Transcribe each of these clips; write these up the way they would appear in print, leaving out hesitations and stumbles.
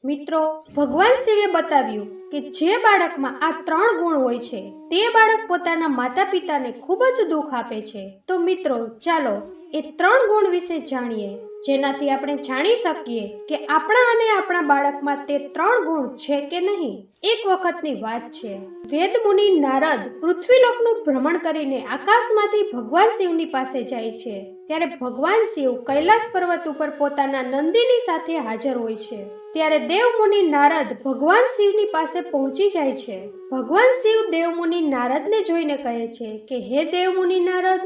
મિત્રો, ભગવાન શિવે બતાવ્યું કે જે બાળકમાં આ 3 ગુણ હોય છે તે બાળક પોતાના માતા પિતાને ખૂબ જ દુઃખ આપે છે. તો મિત્રો, ચાલો એ 3 ગુણ વિશે જાણીએ, જેનાથી આપણે જાણી શકીએ કે આપણા અને આપણા બાળકમાં તે 3 ગુણ છે કે નહીં. એક વખતની વાત છે, વેદ મુનિ નારદ પૃથ્વીલોકનું ભ્રમણ કરીને આકાશમાંથી ભગવાન શિવની પાસે જાય છે. ત્યારે ભગવાન શિવ કૈલાસ પર્વત ઉપર પોતાના નંદીની સાથે હાજર હોય છે. ત્યારે દેવમુનિ નારદ ભગવાન શિવની પાસે પહોંચી જાય છે. ભગવાન શિવ દેવમુનિ નારદને જોઈને કહે છે કે હે દેવમુનિ નારદ,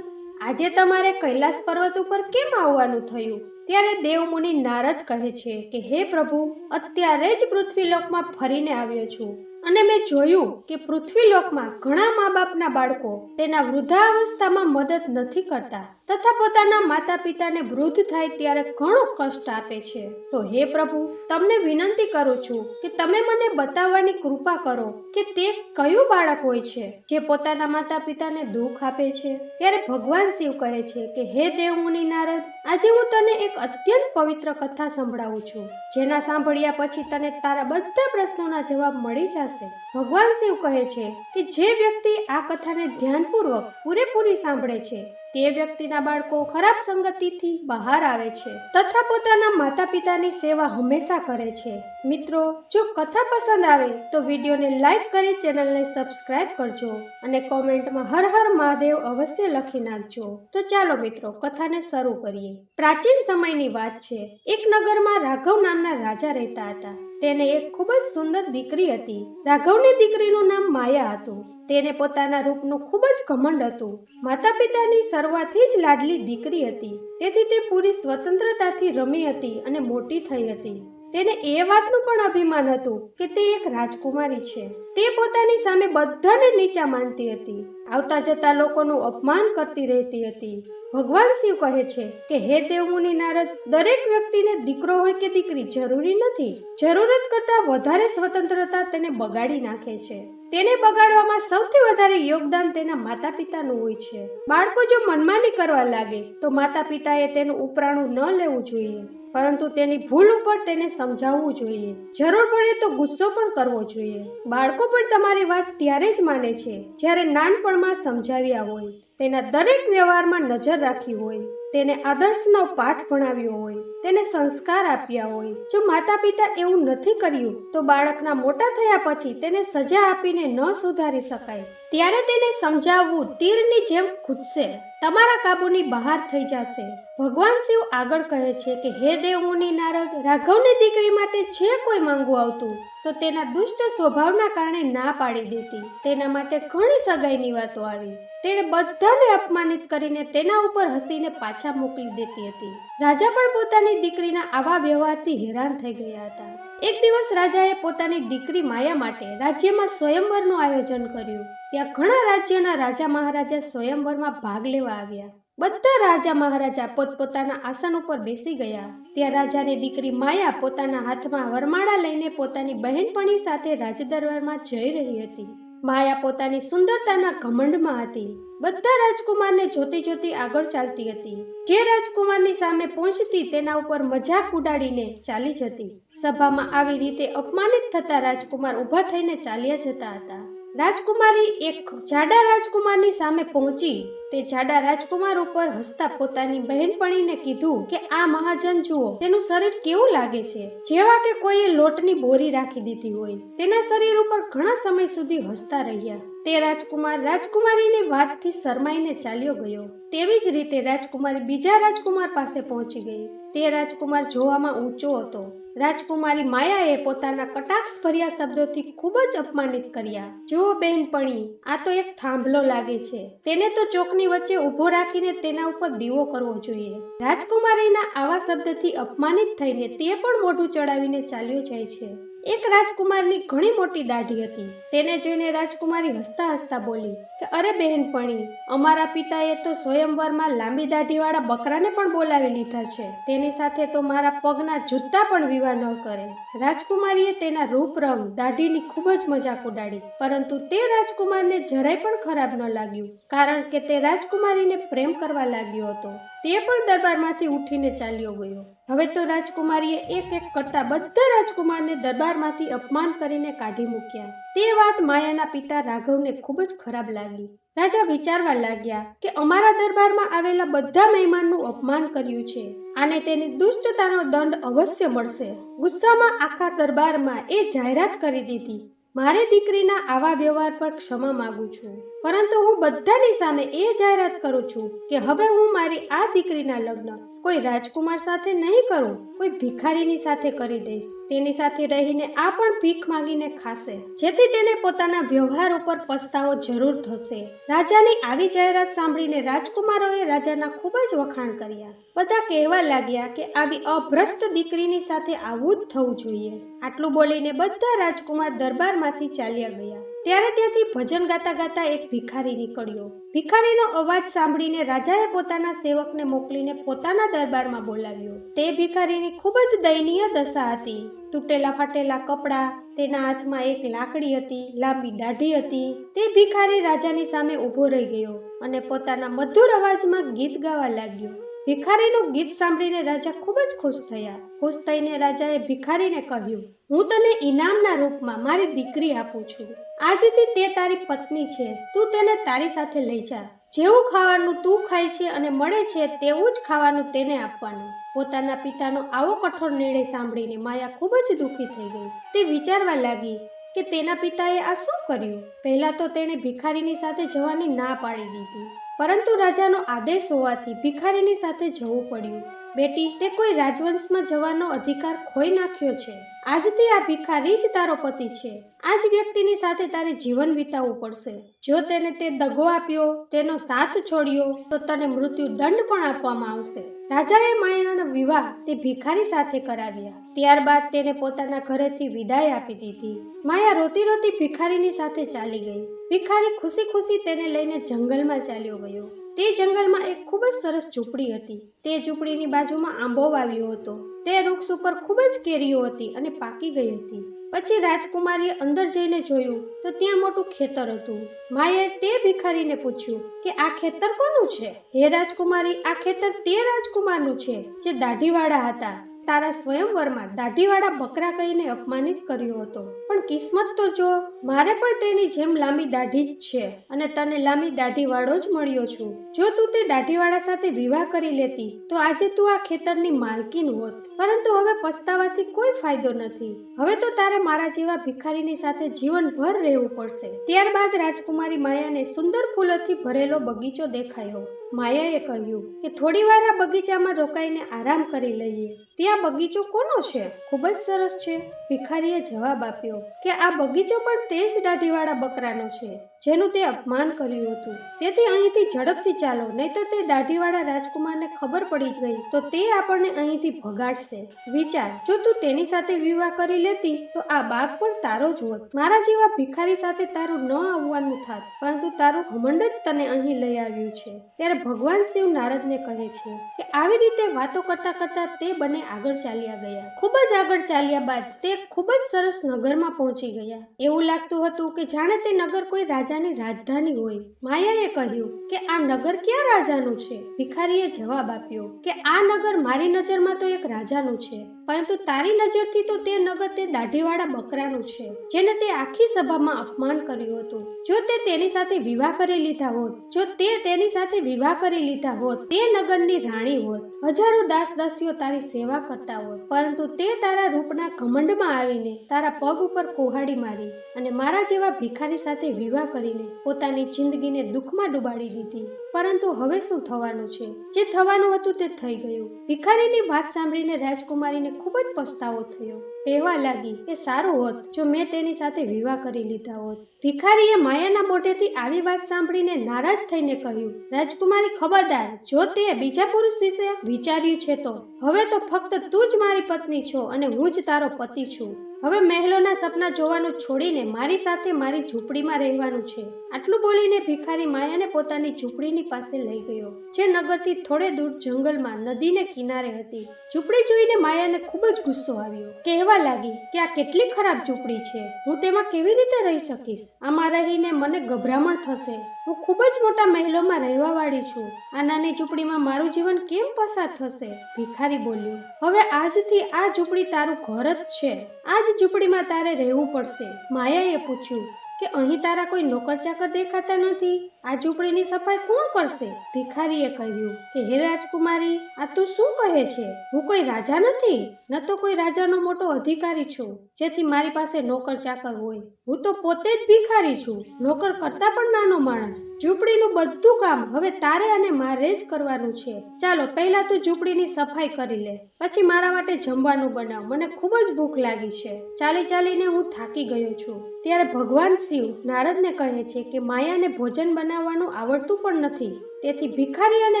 આજે તમારે કૈલાસ પર્વત ઉપર કેમ આવવાનું થયું? ત્યારે દેવમુનિ નારદ કહે છે કે હે પ્રભુ, અત્યારે જ પૃથ્વીલોકમાં ફરીને આવ્યો છું અને મેં જોયું કે પૃથ્વીલોકમાં ઘણા મા બાપના બાળકો તેના વૃદ્ધાવસ્થામાં મદદ નથી કરતા તથા પોતાના માતા પિતાને વૃદ્ધ થાય ત્યારે ઘણો કષ્ટ આપે છે. તો હે પ્રભુ, તમને વિનંતી કરું છું કે તમે મને બતાવવાની કૃપા કરો કે તે કયું બાળક હોય છે જે પોતાના માતા પિતાને દુઃખ આપે છે. ત્યારે ભગવાન શિવ કહે છે કે હે દેવમુનિ નારદ, આજે હું તને એક અત્યંત પવિત્ર કથા સંભળાવું છું, જેના સાંભળ્યા પછી તને તારા બધા પ્રશ્નોના જવાબ મળી જશે. ભગવાન શિવ કહે છે કે જે વ્યક્તિ આ કથાને ધ્યાનપૂર્વક પૂરેપૂરી સાંભળે છે તે વ્યક્તિના બાળકો ખરાબ સંગતિથી બહાર આવે છે તથા પોતાના માતા પિતાની સેવા હંમેશા કરે છે. મિત્રો, જો કથા પસંદ આવે તો વિડીયોને લાઈક કરી ચેનલને સબસ્ક્રાઇબ કરજો અને કોમેન્ટમાં હર હર મહાદેવ અવશ્ય લખી નાખજો. તો ચાલો મિત્રો, કથાને શરૂ કરીએ. પ્રાચીન સમયની વાત છે. એક નગરમાં રાઘવ નામના રાજા રહેતા હતા. તેને એક ખૂબ જ સુંદર દીકરી હતી. રાઘવની દીકરીનું નામ માયા હતું. તેને પોતાના રૂપનું ખૂબ જ ઘમંડ હતું. માતા પિતાની શરૂઆતથી જ લાડલી દીકરી હતી, તેથી તે પૂરી સ્વતંત્રતાથી રમી હતી અને મોટી થઈ હતી. તેને એ વાતનું પણ અભિમાન હતું કે તે એક રાજકુમારી છે. તે પોતાની સામે બધાને નીચા માનતી હતી. આવતા જતા લોકોનું અપમાન કરતી રહેતી હતી. ભગવાન શિવ કહે છે કે હે દેવમુનિ નારદ, દરેક વ્યક્તિને દીકરો હોય કે દીકરી જરૂરી નથી. જરૂરત કરતાં વધારે સ્વતંત્રતા તેને બગાડી નાખે છે. તેને બગાડવામાં સૌથી વધારે યોગદાન તેના માતા પિતાનું હોય છે. બાળકો જો મનમાની કરવા લાગે તો માતા પિતાએ તેનું ઉપરાણું ન લેવું જોઈએ, પરંતુ તેની ભૂલ ઉપર તેને સમજાવવું જોઈએ. જરૂર પડે તો ગુસ્સો પણ કરવો જોઈએ. બાળકો પણ તમારી વાત ત્યારે જ માને છે જ્યારે નાનપણમાં સમજાવ્યા હોય, તેના દરેક વ્યવહારમાં નજર રાખી હોય, તેને આદર્શનો પાઠ ભણાવ્યો હોય, તેને સંસ્કાર આપ્યા હોય. જો માતા પિતા એવું નથી કર્યું તો બાળકના મોટા થયા પછી તેને સજા આપીને ન સુધારી શકાય. ત્યારે તેને સમજાવવું તીરની જેમ ખૂટશે, તમારા કાબુની બહાર થઈ જશે. ભગવાન શિવ આગળ કહે છે કે હે દેવમુનિ નારદ, રાઘવની દીકરી માટે જે કોઈ માંગવું આવતું તો તેના દુષ્ટ સ્વભાવના કારણે ના પાડી દેતી. તેના માટે ઘણી સગાઈની વાતો આવી. તેણે બધાને અપમાનિત કરીને તેના ઉપર હસીને પાછા મોકલી દેતી હતી. રાજા પણ પોતાની દીકરીના આવા વ્યવહારથી હેરાન થઈ ગયા હતા. એક દિવસ રાજાએ પોતાની દીકરી માયા માટે રાજ્યમાં સ્વયંવરનું આયોજન કર્યું. ત્યાં ઘણા રાજ્યના રાજા મહારાજા સ્વયંવરમાં ભાગ લેવા આવ્યા. બધા રાજા મહારાજા પોતપોતાના આસન ઉપર બેસી ગયા. ત્યાં રાજાની દીકરી માયા પોતાના હાથમાં વરમાળા લઈને પોતાની બહેનપણી સાથે રાજદરબારમાં જઈ રહી હતી. માયા પોતાની સુંદરતાના ઘમંડમાં હતી. બધા રાજકુમારને જોતી જોતી આગળ ચાલતી હતી. જે રાજકુમારની સામે પહોંચતી તેના ઉપર મજાક ઉડાડીને ચાલી જતી. સભામાં આવી રીતે અપમાનિત થતા રાજકુમાર ઊભા થઈને ચાલ્યા જતા હતા. રાજકુમારી એક જાડા રાજકુમારની સામે પહોંચી. તે જાડા રાજકુમાર ઉપર હસતા પોતાની બહેનપણીને કીધું કે આ મહાજન જુઓ, તેનું શરીર કેવું લાગે છે, જેવા કે કોઈએ લોટની બોરી રાખી દીધી હોય. તેના શરીર ઉપર ઘણા સમય સુધી હસતા રહ્યા. તે રાજકુમાર રાજકુમારીની વાતથી શરમાઈને ચાલ્યો ગયો. તેવી જ રીતે રાજકુમારી બીજા રાજકુમાર પાસે પહોંચી ગઈ. તે રાજકુમાર જોવામાં ઊંચો હતો. રાજકુમારી માયાએ પોતાના કટાક્ષ ભર્યા શબ્દોથી ખૂબ જ અપમાનિત કર્યા. જુઓ બહેનપણી, આ તો એક થાંભલો લાગે છે. તેને તો ચોકની વચ્ચે ઊભો રાખીને તેના ઉપર દીવો કરવો જોઈએ. રાજકુમારીના આવા શબ્દથી અપમાનિત થઈને તે પણ મોઢું ચડાવીને ચાલ્યો જાય છે. એક રાજકુમારની ઘણી મોટી દાઢી હતી. તેને જોઈને રાજકુમારી હસતા હસતા બોલી કે અરે બહેનપણી, અમારા પિતાએ તો સ્વયંવરમાં લાંબી દાઢીવાળા બકરાને પણ બોલાવી લીધા છે. તેની સાથે તો મારા પગના જૂતા પણ વિવાહ ન કરે. રાજકુમારીએ તેના રૂપ રંગ દાઢીની ખૂબ જ મજાક ઉડાડી, પરંતુ તે રાજકુમારને જરાય પણ ખરાબ ન લાગ્યું, કારણ કે તે રાજકુમારીને પ્રેમ કરવા લાગ્યો હતો. તે પણ દરબારમાંથી ઉઠીને ચાલ્યો ગયો. હવે તો રાજકુમારીએ એક એક કરતા બધા રાજકુમારને દરબારમાંથી અપમાન કરીને કાઢી મૂક્યા. તે વાત માયાના પિતા રાઘવને ખૂબ જ ખરાબ લાગી. રાજા વિચારવા લાગ્યા કે અમારા દરબારમાં આવેલા બધા મહેમાનનું અપમાન કર્યું છે, આને તેની દુષ્ટતાનો દંડ અવશ્ય મળશે. ગુસ્સામાં આખા દરબારમાં એ જાહેરાત કરી દીધી, મારી દીકરીના આવા વ્યવહાર પર ક્ષમા માંગુ છું, પરંતુ હું બધાની સામે એ જાહેરાત કરું છું કે હવે હું મારી આ દીકરીના લગ્ન કોઈ રાજકુમાર સાથે નહીં કરું, કોઈ ભિખારીની સાથે કરી દઈશ. તેની સાથે રહીને આ પણ ભીખ માંગીને ખાશે, જેથી તેને પોતાના વ્યવહાર ઉપર પસ્તાવો જરૂર થશે. રાજાની આવી જાહેરાત સાંભળીને રાજકુમારોએ રાજાના ખૂબ જ વખાણ કર્યા. બધા કહેવા લાગ્યા કે આવી અભ્રષ્ટ દીકરીની સાથે આવું જ થવું જોઈએ. આટલું બોલીને બધા રાજકુમાર દરબારમાંથી ચાલ્યા ગયા. ત્યારે ત્યાંથી ભજન ગાતા ગાતા એક ભિખારી નીકળ્યો. ભિખારીનો અવાજ સાંભળીને રાજાએ પોતાના સેવકને મોકલીને પોતાના દરબારમાં બોલાવ્યો. તે ભિખારીની ખૂબ જ દયનીય દશા હતી. તૂટેલા ફાટેલા કપડાં, તેના હાથમાં એક લાકડી હતી, લાંબી દાઢી હતી. તે ભિખારી રાજાની સામે ઊભો રહી ગયો અને પોતાના મધુર અવાજમાં ગીત ગાવા લાગ્યો. ભિખારીનું ગીત સાંભળીને રાજા ખૂબ જ ખુશ થયા. ખુશ થઈને રાજાએ ભિખારીને કહ્યું, હું તને ઇનામના રૂપમાં મારી દીકરી આપું છું. આજથી તે તારી પત્ની છે. તું તેને તારી સાથે લઈ જા. જેવું ખાવાનું તું ખાય છે અને મળે છે તેવું જ ખાવાનું તેને આપવાનું. પોતાના પિતાનો આવો કઠોર નિર્ણય સાંભળીને માયા ખૂબ જ દુઃખી થઈ ગઈ. તે વિચારવા લાગી કે તેના પિતાએ આ શું કર્યું. પહેલા તો તેણે ભિખારીની સાથે જવાની ના પાડી દીધી, પરંતુ રાજાનો આદેશ હોવાથી ભિખારીની સાથે જવું પડ્યું. બેટી, તે કોઈ રાજવંશમાં જવાનો અધિકાર ખોઈ નાખ્યો છે. આજથી આ ભિખારી જ તારો પતિ છે. આ જ વ્યક્તિની સાથે તારે જીવન વિતાવવું પડશે. જો તેને તે દગો આપ્યો, તેનો સાથ છોડ્યો, તો તને મૃત્યુ દંડ પણ આપવામાં આવશે. રાજાએ માયાના વિવાહ તે ભિખારી સાથે કરાવ્યા. ત્યારબાદ તેને પોતાના ઘરેથી વિદાય આપી દીધી. માયા રોતી રોતી ભિખારીની સાથે ચાલી ગઈ. ભિખારી ખુશી ખુશી તેને લઈને જંગલમાં ચાલ્યો ગયો. તે જંગલમાં એક ખૂબ જ સરસ ઝૂંપડી હતી. તે ઝૂંપડીની બાજુમાં આંબો વાવ્યો હતો. તે વૃક્ષ ઉપર ખૂબ જ કેરીઓ હતી અને પાકી ગઈ હતી. પછી રાજકુમારીએ અંદર જઈને જોયું તો ત્યાં મોટું ખેતર હતું. માયાએ તે ભિખારીને પૂછ્યું કે આ ખેતર કોનું છે? હે રાજકુમારી, આ ખેતર તે રાજકુમારનું છે જે દાઢીવાળા હતા. તારા સ્વયંવરમાં દાઢીવાળા બકરા કહીને અપમાનિત કર્યો હતો. પણ કિસ્મત તો જો, મારે પણ તેની જેમ લાંબી દાઢી જ છે અને તને લાંબી દાઢીવાળો જ મળ્યો છું. જો તું તે દાઢીવાળા સાથે વિવાહ કરી લેતી તો આજે તું આ ખેતરની માલકીન હોત. પરંતુ હવે પસ્તાવાથી કોઈ ફાયદો નથી. હવે તો તારે મારા જેવા ભિખારીની સાથે જીવનભર રહેવું પડશે. ત્યારબાદ રાજકુમારી માયાને સુંદર ફૂલોથી ભરેલો બગીચો દેખાયો. માયાએ કહ્યું કે થોડી વાર આ બગીચામાં રોકાઈને આરામ કરી લઈએ. ત્યાં બગીચો કોનો છે? ખૂબ જ સરસ છે. ભિખારીએ જવાબ આપ્યો કે આ બગીચો પણ તે જ દાઢીવાળા બકરાનો છે જેનું તે અપમાન કર્યું હતું. તેથી અહીંથી ઝડપથી ચાલો, નહીતર તે દાઢીવાળા રાજકુમારને ખબર પડી ગઈ તો તે આપણને અહીંથી ભગાડશે. વિચાર, જો તું તેની સાથે વિવાહ કરી લેતી તો આ બાગ પણ તારો જ હોત. મારા જેવા ભિખારી સાથે તારું ન આવવાનું થાત, પરંતુ તારું ઘમંડ જ તને અહીં લઈ આવ્યું છે. ત્યારે ભગવાન શિવ નારદને કહે છે કે આવી રીતે વાતો કરતા કરતા તે બંને આગળ ચાલ્યા ગયા. ખૂબ જ આગળ ચાલ્યા બાદ તે ખૂબ જ સરસ નગરમાં પહોંચી ગયા. એવું લાગતું હતું કે જાણે તે નગર કોઈ રાજાની રાજધાની હોય. માયાએ કહ્યું કે આ નગર ક્યાં રાજાનું છે? ભિખારીએ જવાબ આપ્યો કે આ નગર મારી નજરમાં તો એક રાજાનું છે, પરંતુ તારી નજરથી તો તે નગર તે દાઢીવાળા બકરાનું છે જેને તે આખી સભામાં અપમાન કર્યું હતું. જો તે તેની સાથે વિવાહ કરી લીધા હોત, જો તે તેની સાથે વિવાહ કરી લીધા હોત, તે નગરની રાણી હોત. હજારો દાસ દાસીઓ તારી સેવા કરતા હોત, પરંતુ તે તારા રૂપના ઘમંડમાં આવીને તારા પગ ઉપર કુહાડી મારી અને મારા જેવા ભિખારી સાથે વિવાહ કરીને પોતાની જિંદગીને દુઃખમાં ડૂબાડી દીધી. પરંતુ હવે શું થવાનું છે? જે થવાનું હતું તે થઈ ગયું. ભિખારીની વાત સાંભળીને રાજકુમારીને ખૂબ જ પસ્તાવો થયો. કહેવા લાગી કે સારું હોત જો મેં તેની સાથે વિવાહ કરી લીધા હોત. ભિખારીએ માયાના મોઢેથી આવી વાત સાંભળીને નારાજ થઈને કહ્યું, રાજકુમારી ખબરદાર, જો તે બીજા પુરુષ વિશે વિચાર્યું છે તો હવે તો ફક્ત તું જ મારી પત્ની છો અને હું જ તારો પતિ છું. હવે મહેલોના સપના જોવાનું છોડીને મારી સાથે મારી ઝૂંપડીમાં રહેવાનું છે. આટલું બોલીને ભિખારી માયાને પોતાની ઝૂંપડીની પાસે લઈ ગયો, જે નગરથી થોડે દૂર જંગલમાં નદીને કિનારે હતી. ઝૂંપડી જોઈને માયાને ખૂબ જ ગુસ્સો આવ્યો. કહેવા લાગી કે આ કેટલી ખરાબ ઝૂંપડી છે. હું તેમાં કેવી રીતે રહી શકીશ? આમાં રહીને મને ગભરામણ થશે. હું ખૂબ જ મોટા મહેલોમાં રહેવાવાળી છું. આ નાની ઝૂંપડીમાં મારું જીવન કેમ પસાર થશે? ભિખારી બોલ્યો. હવે આજથી આ ઝૂંપડી તારું ઘર જ છે. આ જ ઝૂંપડીમાં તારે રહેવું પડશે. માયાએ પૂછ્યું કે અહીં તારા કોઈ નોકર ચાકર દેખાતા નથી. આ ઝૂંપડીની સફાઈ કોણ કરશે? ભિખારીએ કહ્યું કે હે રાજકુમારી, આ તું શું કહે છે? હું કોઈ રાજા નથી, ન તો કોઈ રાજાનો મોટો અધિકારી છું જેથી મારી પાસે નોકર ચાકર હોય. હું તો પોતે જ ભિખારી છું, નોકર કરતા પણ નાનો માણસ. ઝૂંપડીનું બધું કામ હવે તારે અને મારે જ કરવાનું છે. ચાલો પહેલા તું ઝૂંપડીની સફાઈ કરી લે, પછી મારા માટે જમવાનું બનાવ. મને ખૂબ જ ભૂખ લાગી છે. ચાલી ચાલીને હું થાકી ગયો છું. ત્યારે ભગવાન શિવ નારદને કહે છે કે માયાને ભોજન બનાવવાનું આવડતું પણ નથી. તેથી ભિખારી અને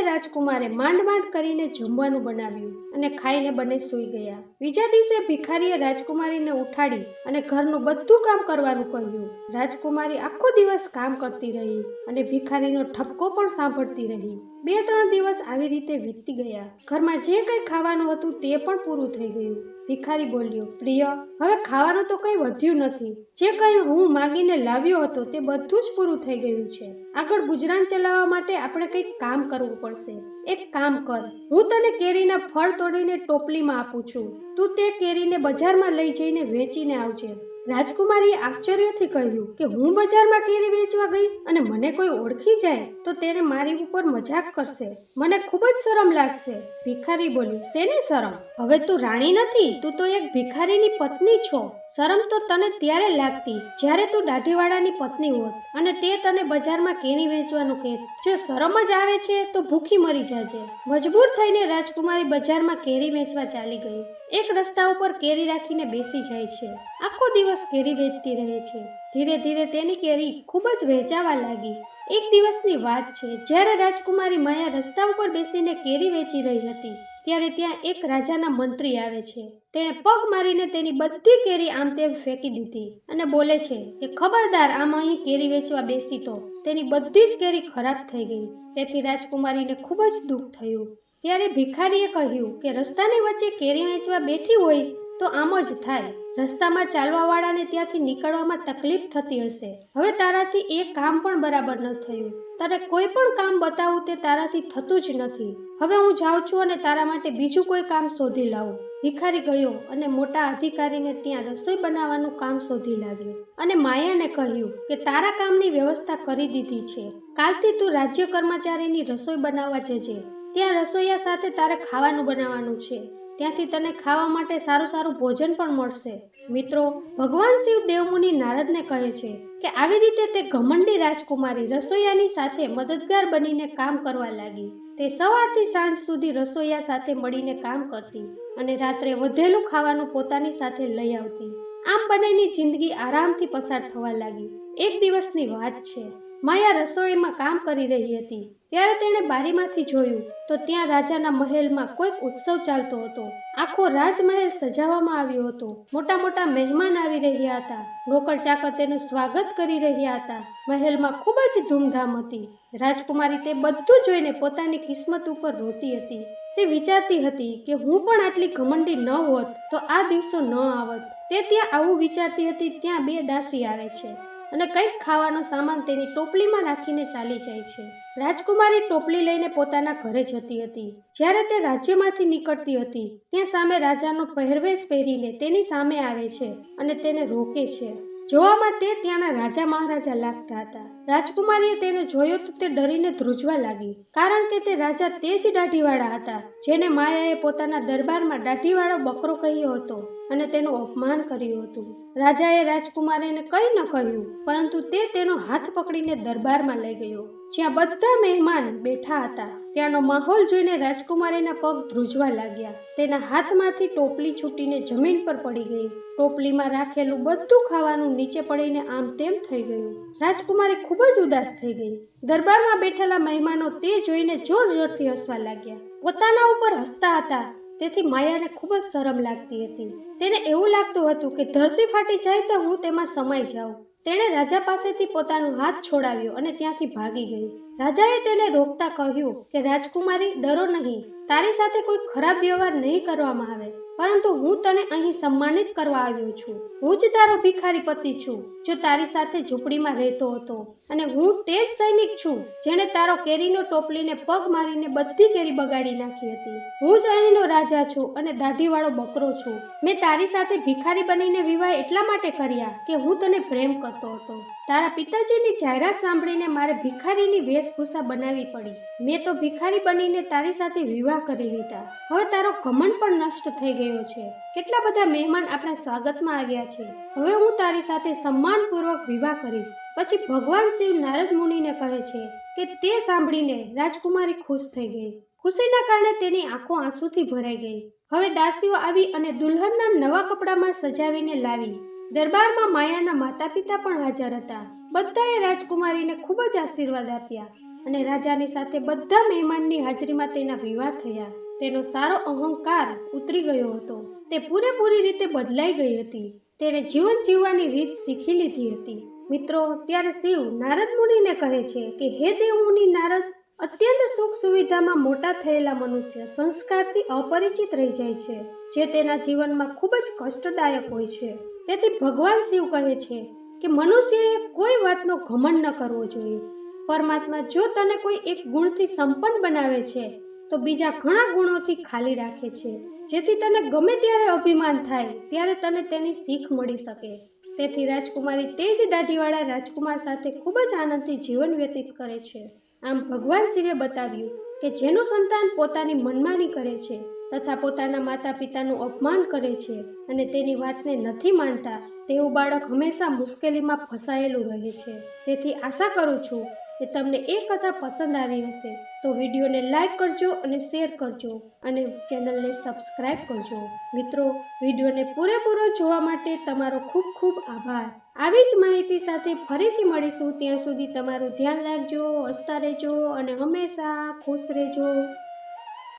રાજકુમારે માંડ માંડ કરીને જમવાનું બનાવ્યું અને ખાઈને બંને સૂઈ ગયા. બીજા દિવસે ભિખારીએ રાજકુમારીને ઉઠાડી અને ઘરનું બધું કામ કરવાનું કહ્યું. રાજકુમારી આખો દિવસ કામ કરતી રહી અને ભિખારીનો ઠપકો પણ સાંભળતી રહી. 2-3 દિવસ આવી રીતે વીતી ગયા. ઘરમાં જે કંઈ ખાવાનું હતું તે પણ પૂરું થઈ ગયું. ભિખારી બોલ્યો, પ્રિય, હવે ખાવાનું તો કંઈ વધ્યું નથી. જે કંઈ હું માગીને લાવ્યો હતો તે બધું જ પૂરું થઈ ગયું છે. આગળ ગુજરાન ચલાવવા માટે આપણે કંઈક કામ કરવું પડશે. એક કામ કર, હું તને કેરીના ફળ તોડીને ટોપલીમાં આપું છું. તું તે કેરીને બજારમાં લઈ જઈને વેચીને આવજે. રાજકુમારીએ આશ્ચર્યથી કહ્યું કે હું બજારમાં કેરી વેચવા ગઈ અને મને કોઈ ઓળખી જાય તો તેને મારી ઉપર મજાક કરશે. મને ખૂબ જ શરમ લાગશે. ભિખારી બોલ્યો, શેની શરમ? હવે તું રાણી નથી, તું તો એક ભિખારીની પત્ની છો. શરમ તો તને ત્યારે લાગતી જ્યારે તું દાઢીવાળાની પત્ની હોત અને તે તને બજારમાં કેરી વેચવાનું કહેત. જો શરમ જ આવે છે તો ભૂખી મરી જાજે. મજબૂર થઈને રાજકુમારી બજારમાં કેરી વેચવા ચાલી ગઈ. એક રસ્તા ઉપર કેરી રાખીને બેસી જાય છે. આખો દિવસ કેરી વેચતી રહે છે. ધીરે ધીરે તેની કેરી ખૂબ જ વેચાવા લાગી. એક દિવસની વાત છે જ્યારે રાજકુમારી માયા રસ્તા ઉપર બેસીને કેરી વેચી રહી હતી ત્યારે ત્યાં એક રાજાના મંત્રી આવે છે. તેણે પગ મારીને તેની બધી કેરી આમ તેમ ફેંકી દીધી અને બોલે છે કે ખબરદાર આમ અહીં કેરી વેચવા બેસી તો તેની બધી જ કેરી ખરાબ થઈ ગઈ. તેથી રાજકુમારીને ખૂબ જ દુઃખ થયું. ત્યારે ભિખારીએ કહ્યું કે રસ્તાની વચ્ચે કેરી વેચવા બેઠી હોય તો આમ જ થાય. રસ્તામાં ચાલવાવાળાને ત્યાંથી નીકળવામાં તકલીફ થતી હશે. હવે તારાથી એ કામ પણ બરાબર ન થયું. તારે કોઈ પણ કામ બતાવવું તે તારાથી થતું જ નથી. હવે હું જાઉં છું અને તારા માટે બીજું કોઈ કામ શોધી લાવું. ભિખારી ગયો અને મોટા અધિકારીને ત્યાં રસોઈ બનાવવાનું કામ શોધી લાવ્યો અને માયાને કહ્યું કે તારા કામની વ્યવસ્થા કરી દીધી છે. કાલથી તું રાજ્ય કર્મચારીની રસોઈ બનાવવા જજે. ત્યાં રસોઈયા સાથે તારે ખાવાનું બનાવવાનું છે. ત્યાંથી તને ખાવા માટે સારું સારું ભોજન પણ મળશે. મિત્રો, ભગવાન શિવ દેવમુનિ નારદને કહે છે કે આવી રીતે તે ઘમંડી રાજકુમારી રસોઈયાની સાથે મદદગાર બનીને કામ કરવા લાગી. તે સવારથી સાંજ સુધી રસોઈયા સાથે મળીને કામ કરતી અને રાત્રે વધેલું ખાવાનું પોતાની સાથે લઈ આવતી. આમ બંનેની જિંદગી આરામથી પસાર થવા લાગી. એક દિવસની વાત છે. માયા રસોઈમાં કામ કરી રહી હતી ત્યારે તેણે બારીમાંથી જોયું તો ત્યાં રાજાના મહેલમાં કોઈક ઉત્સવ ચાલતો હતો. આખો રાજમહેલ સજાવવામાં આવ્યો હતો. મોટા મોટા મહેમાન આવી રહ્યા હતા. નોકર ચાકર તેનું સ્વાગત કરી રહ્યા હતા. મહેલમાં ખૂબ જ ધૂમધામ હતી. રાજકુમારી તે બધું જોઈને પોતાની કિસ્મત ઉપર રોતી હતી. તે વિચારતી હતી કે હું પણ આટલી ઘમંડી ન હોત તો આ દિવસો ન આવત. તે ત્યાં આવું વિચારતી હતી ત્યાં 2 દાસી આવે છે અને કંઈક ખાવાનો સામાન તેની ટોપલીમાં રાખીને ચાલી જાય છે. રાજકુમારી ટોપલી લઈને પોતાના ઘરે જતી હતી. જ્યારે તે રાજ્યમાંથી નીકળતી હતી ત્યાં સામે રાજાનો પહેરવેશ પહેરીને તેની સામે આવે છે અને તેને રોકે છે. જોવામાં તે ત્યાંના રાજા મહારાજા લાગતા હતા. રાજકુમારીએ તેને જોયો તો તે ડરીને ધ્રુજવા લાગી કારણ કે તે રાજા તે જ દાઢીવાળા હતા જેને માયાએ પોતાના દરબારમાં દાઢીવાળો બકરો કહ્યો હતો અને તેનું અપમાન કર્યું હતું. રાજાએ રાજકુમારીને કંઈ ન કહ્યું પરંતુ તે તેનો હાથ પકડીને દરબારમાં લઈ ગયો જ્યાં બધા મહેમાન બેઠા હતા. ત્યાંનો માહોલ જોઈને રાજકુમારીના પગ ધ્રુજવા લાગ્યા. તેના હાથમાંથી ટોપલી છૂટીને જમીન પર પડી ગઈ. ટોપલીમાં રાખેલું બધું ખાવાનું નીચે પડીને આમ તેમ થઈ ગયું. રાજકુમારી ખૂબ જ ઉદાસ થઈ ગઈ. દરબારમાં બેઠેલા મહેમાનો તે જોઈને જોર જોરથી હસવા લાગ્યા. પોતાના ઉપર હસતા હતા તેથી માયાને ખૂબ જ શરમ લાગતી હતી. તેને એવું લાગતું હતું કે ધરતી ફાટી જાય તો હું તેમાં સમાઈ જાઉં. તેણે રાજા પાસેથી પોતાનો હાથ છોડાવ્યો અને ત્યાંથી ભાગી ગઈ. રાજાએ તેને રોકતા કહ્યું કે રાજકુમારી, ડરો નહીં. તારી સાથે કોઈ ખરાબ વ્યવહાર નહીં કરવામાં આવે. પરંતુ હું તને અહીં સન્માનિત કરવા આવ્યો છું. હું જ તારો ભિખારી પતિ છું, જો તારી સાથે ઝૂંપડીમાં રહેતો હતો, અને હું તે જ સૈનિક છું જેણે તારો કેરીનો ટોપલીને પગ મારીને બધી કેરી બગાડી નાખી હતી. હું જ અહીંનો રાજા છું અને દાઢીવાળો બકરો છું. મેં તારી સાથે ભિખારી બનીને વિવાહ એટલા માટે કર્યા કે હું તને પ્રેમ કરતો હતો. તારા પિતાજીની જાહેરાત સાંભળીને મારે ભિખારીની વેશભૂષા બનાવવી પડી. મેં તો ભિખારી બનીને તારી સાથે વિવાહ કરી લીધા. હવે તારો ઘમંડ પણ નષ્ટ થઈ ગયો છે. કેટલા બધા મહેમાન આપણા સ્વાગતમાં આવ્યા છે. હવે હું તારી સાથે સન્માનપૂર્વક વિવાહ કરીશ. પછી ભગવાન શિવ નારદ મુનિને કહે છે કે તે સાંભળીને રાજકુમારી ખુશ થઈ ગઈ. ખુશીના કારણે તેની આંખો આંસુથી ભરાઈ ગઈ. હવે દાસીઓ આવી અને દુલ્હનના નવા કપડામાં સજાવીને લાવી. દરબારમાં માયાના માતા પિતા પણ હાજર હતા. બધાએ રાજકુમારીને ખૂબ જ આશીર્વાદ આપ્યા અને રાજાની સાથે બધા મહેમાનની હાજરીમાં તેના વિવાહ થયા. તેનો સારો અહંકાર ઉતરી ગયો હતો. તે પૂરેપૂરી રીતે બદલાઈ ગઈ હતી. તેણે જીવન જીવવાની રીત શીખી લીધી હતી. મિત્રો, ત્યારે શિવ નારદ મુનિને કહે છે કે હે દેવ મુનિ નારદ, અત્યંત સુખ સુવિધામાં મોટા થયેલા મનુષ્ય સંસ્કારથી અપરિચિત રહી જાય છે, જે તેના જીવનમાં ખૂબ જ કષ્ટદાયક હોય છે. તેથી ભગવાન શિવ કહે છે કે મનુષ્યએ કોઈ વાતનો ઘમંડ ન કરવો જોઈએ. પરમાત્મા જો તને કોઈ એક ગુણથી સંપન્ન બનાવે છે તો બીજા ઘણા ગુણોથી ખાલી રાખે છે, જેથી તને ગમે ત્યારે અભિમાન થાય ત્યારે તને તેની શીખ મળી શકે. તેથી રાજકુમારી તે જ દાઢીવાળા રાજકુમાર સાથે ખૂબ જ આનંદથી જીવન વ્યતીત કરે છે. આમ ભગવાન શિવે બતાવ્યું કે જેનું સંતાન પોતાની મનમાની કરે છે તથા પોતાના માતા પિતાનું અપમાન કરે છે અને તેની વાતને નથી માનતા, તેવું બાળક હંમેશા મુશ્કેલીમાં ફસાયેલું રહે છે. તેથી આશા કરું છું કે તમને એ કથા પસંદ આવી હશે. તો વિડીયોને લાઈક કરજો અને શેર કરજો અને ચેનલને સબસ્ક્રાઈબ કરજો. મિત્રો, વિડીયોને પૂરેપૂરો જોવા માટે તમારો ખૂબ ખૂબ આભાર. આવી જ માહિતી સાથે ફરીથી મળીશું. ત્યાં સુધી તમારું ધ્યાન રાખજો, હસતા રહેજો અને હંમેશા ખુશ રહેજો.